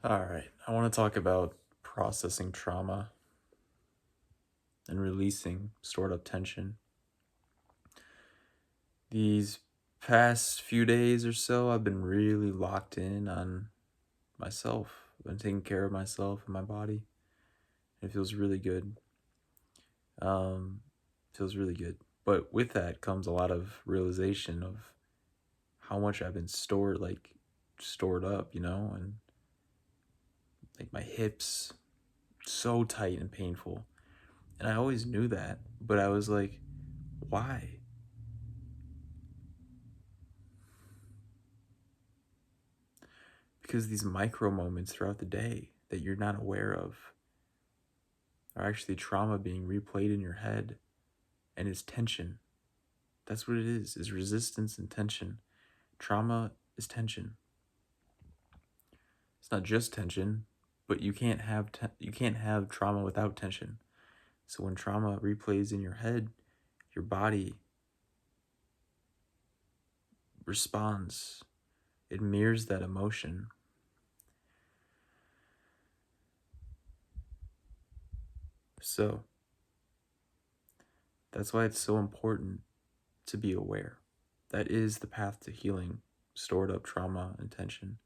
All right, I want to talk about processing trauma and releasing stored up tension. These past few days or so, I've been really locked in on myself. I've been taking care of myself and my body. It feels really good. Um, feels really good. But with that comes a lot of realization of how much I've been stored up, and like my hips so tight and painful. And I always knew that, but I was like, why? Because these micro moments throughout the day that you're not aware of are actually trauma being replayed in your head, and it's tension. That's what it is resistance and tension. Trauma is tension. It's not just tension, but you can't have trauma without tension. So when trauma replays in your head, your body responds. It mirrors that emotion. So that's why it's so important to be aware. That is the path to healing stored up trauma and tension,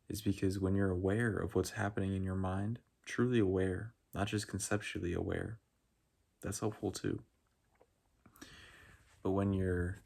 is because when you're aware of what's happening in your mind, truly aware, not just conceptually aware, that's helpful too. But when you're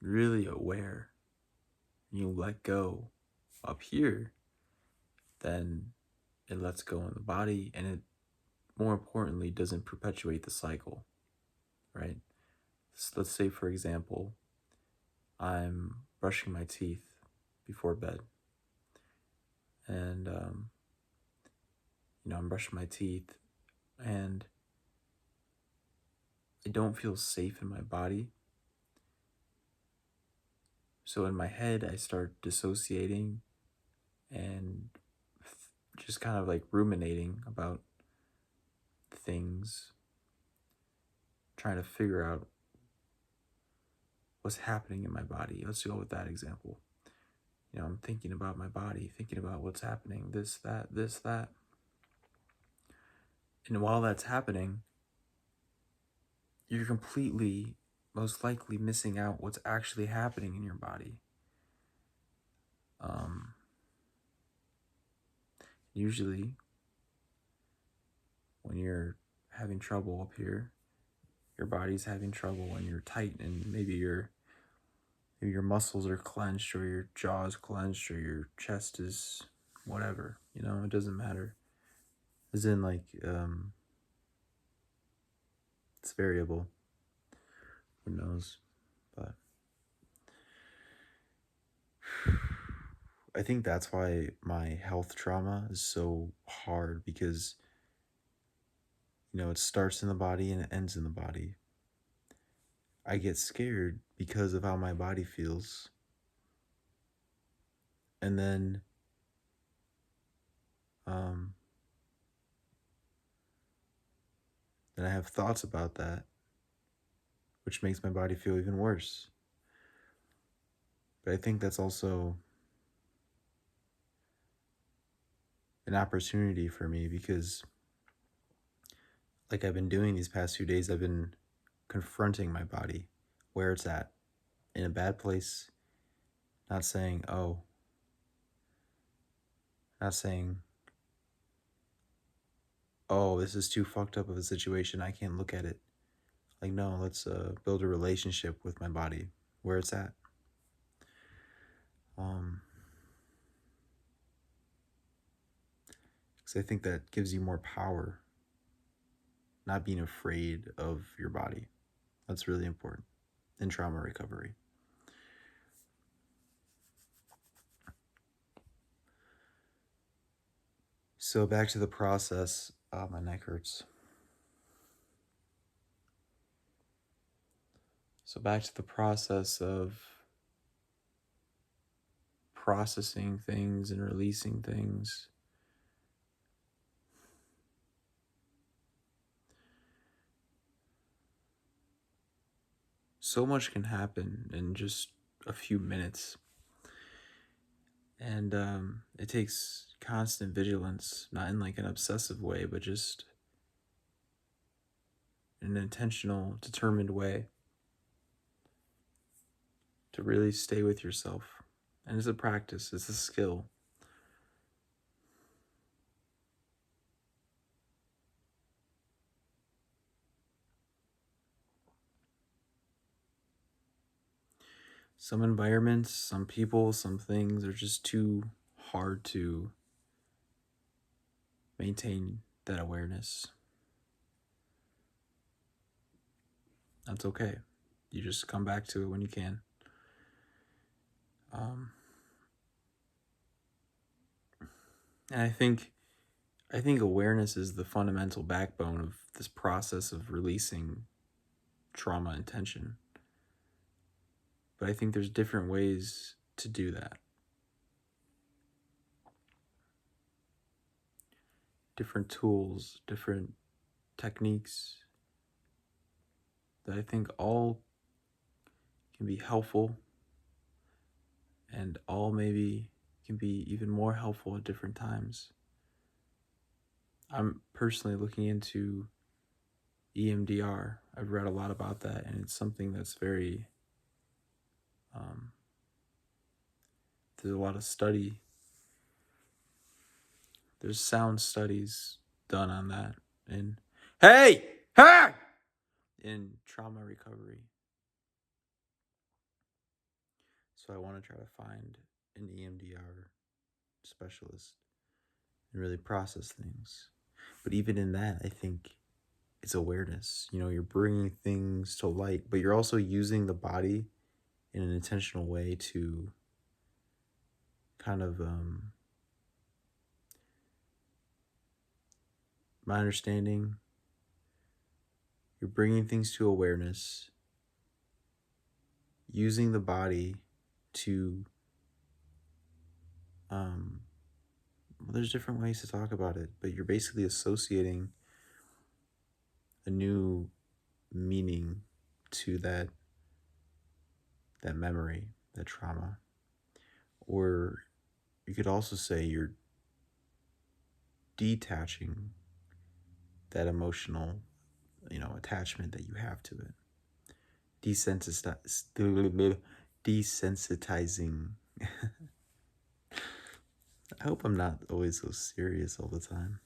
really aware and you let go up here, then it lets go in the body, and it, more importantly, doesn't perpetuate the cycle, right? So let's say, for example, I'm brushing my teeth before bed, and I'm brushing my teeth, and I don't feel safe in my body. So in my head, I start dissociating and just kind of like ruminating about things, trying to figure out what's happening in my body. Let's go with that example. I'm thinking about my body, thinking about what's happening, this, that, this, that. And while that's happening, you're completely, most likely, missing out what's actually happening in your body. Um, Usually, when you're having trouble up here, your body's having trouble when you're tight, and maybe your muscles are clenched, or your jaw's clenched, or your chest is whatever. It doesn't matter. As in, like, it's variable. Who knows? But I think that's why my health trauma is so hard, because it starts in the body and it ends in the body. I get scared because of how my body feels. And um, then I have thoughts about that, which makes my body feel even worse. But I think that's also an opportunity for me, because, like I've been doing these past few days, I've been confronting my body where it's at, in a bad place, not saying, not saying, this is too fucked up of a situation, I can't look at it. Like, no, let's build a relationship with my body where it's at. Because I think that gives you more power, not being afraid of your body. That's really important in trauma recovery. So back to the process. My neck hurts. So back to the process of processing things and releasing things. So much can happen in just a few minutes. And it takes constant vigilance, not in like an obsessive way, but just in an intentional, determined way to really stay with yourself. And it's a practice, it's a skill. Some environments, some people, some things are just too hard to maintain that awareness. That's okay. You just come back to it when you can. Um, and I think awareness is the fundamental backbone of this process of releasing trauma and tension. But I think there's different ways to do that. Different tools, different techniques that I think all can be helpful and all maybe can be even more helpful at different times. I'm personally looking into EMDR. I've read a lot about that, and it's something that's very, um, there's a lot of study, there's sound studies done on that. And hey, hey, in trauma recovery. So I want to try to find an EMDR specialist and really process things. But even in that, I think it's awareness. You're bringing things to light, but you're also using the body in an intentional way to kind of, my understanding, you're bringing things to awareness, using the body to, well, there's different ways to talk about it, but you're basically associating a new meaning to that memory, that trauma. Or you could also say you're detaching that emotional, attachment that you have to it. Desensitizing. I hope I'm not always so serious all the time.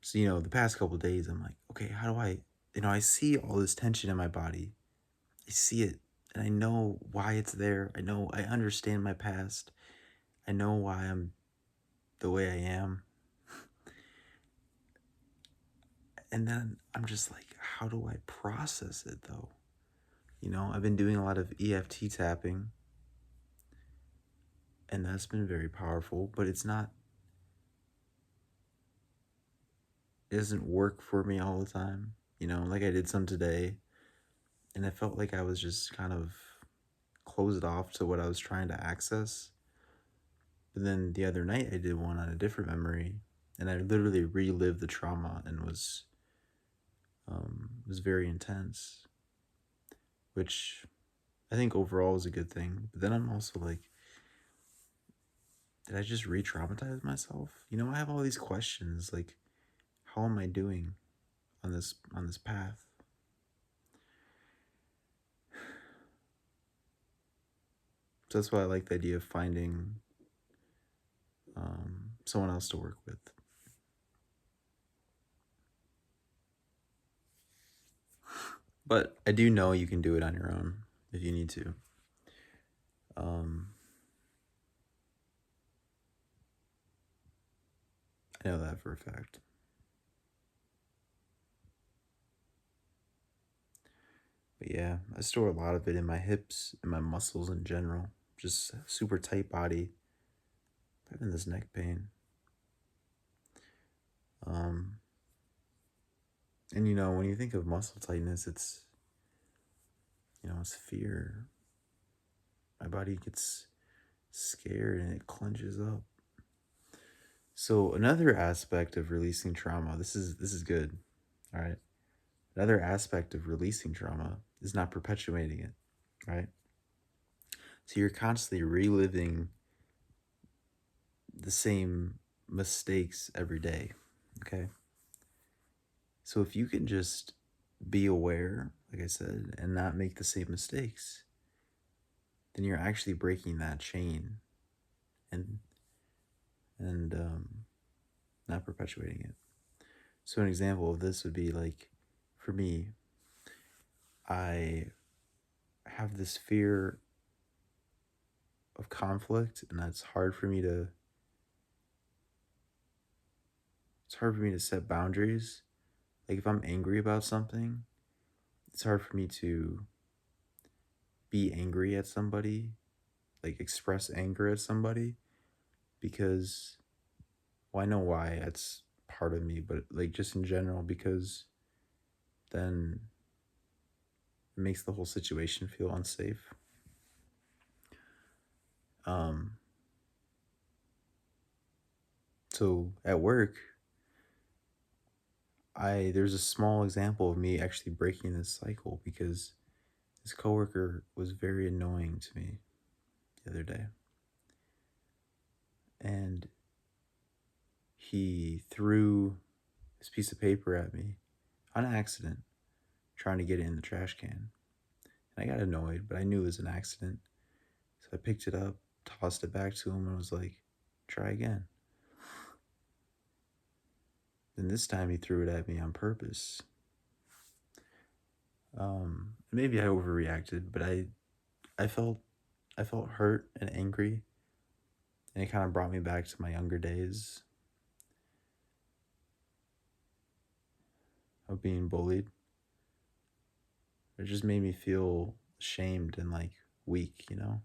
So, the past couple of days, I'm like, okay, how do I see all this tension in my body. I see it, and I know why it's there. I understand my past. I know why I'm the way I am. And then I'm just like, how do I process it though? I've been doing a lot of EFT tapping, and that's been very powerful, but it doesn't work for me all the time. Like I did some today, and I felt like I was just kind of closed off to what I was trying to access. But then the other night I did one on a different memory, and I literally relived the trauma and was very intense, which I think overall is a good thing. But then I'm also like, did I just re-traumatize myself? I have all these questions like, how am I doing on this path? So that's why I like the idea of finding someone else to work with. But I do know you can do it on your own if you need to. I know that for a fact. But yeah, I store a lot of it in my hips and my muscles in general. Just super tight body. Having this neck pain. Um, and when you think of muscle tightness, it's fear. My body gets scared and it clenches up. So another aspect of releasing trauma, this is good. All right. Another aspect of releasing trauma is not perpetuating it. right? So you're constantly reliving the same mistakes every day, okay? So if you can just be aware, like I said, and not make the same mistakes, then you're actually breaking that chain and and not perpetuating it. So an example of this would be like, for me, I have this fear of conflict, and that's hard for me to it's hard for me to set boundaries. Like if I'm angry about something, it's hard for me to be angry at somebody, like express anger at somebody, because, well, I know why, that's part of me, but like just in general, because then it makes the whole situation feel unsafe. Um, so at work, there's a small example of me actually breaking this cycle because this coworker was very annoying to me the other day, and he threw this piece of paper at me on accident, trying to get it in the trash can. And I got annoyed, but I knew it was an accident. So I picked it up, tossed it back to him, and was like, try again. And this time he threw it at me on purpose. Maybe I overreacted, but I felt I felt hurt and angry, and it kind of brought me back to my younger days of being bullied. It just made me feel ashamed and like weak, you know?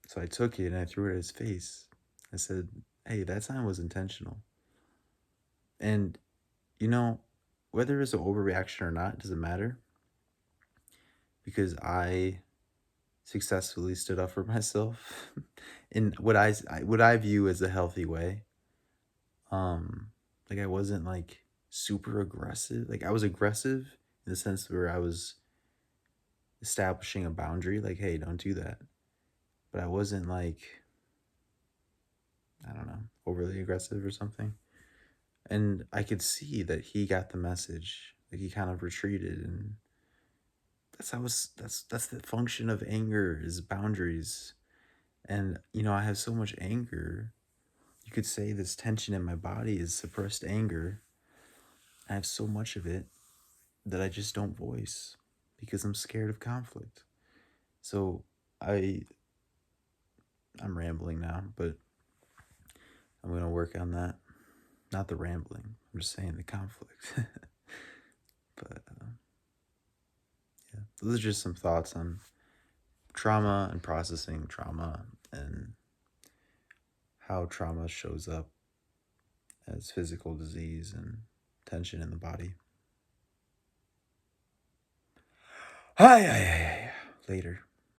So I took it and I threw it at his face. I said, hey, that time was intentional. And, you know, whether it's an overreaction or not, it doesn't matter because I successfully stood up for myself in what I view as a healthy way. Like I wasn't like super aggressive. Like I was aggressive in the sense where I was establishing a boundary, like, hey, don't do that. But I wasn't like, I don't know, overly aggressive or something. And I could see that he got the message. Like he kind of retreated, and that's the function of anger, is boundaries. And you know, I have so much anger. You could say this tension in my body is suppressed anger. I have so much of it that I just don't voice because I'm scared of conflict. So I I'm rambling now, but I'm going to work on that. Not the rambling. I'm just saying the conflict. But yeah, those are just some thoughts on trauma and processing trauma and how trauma shows up as physical disease and tension in the body. Hi, later.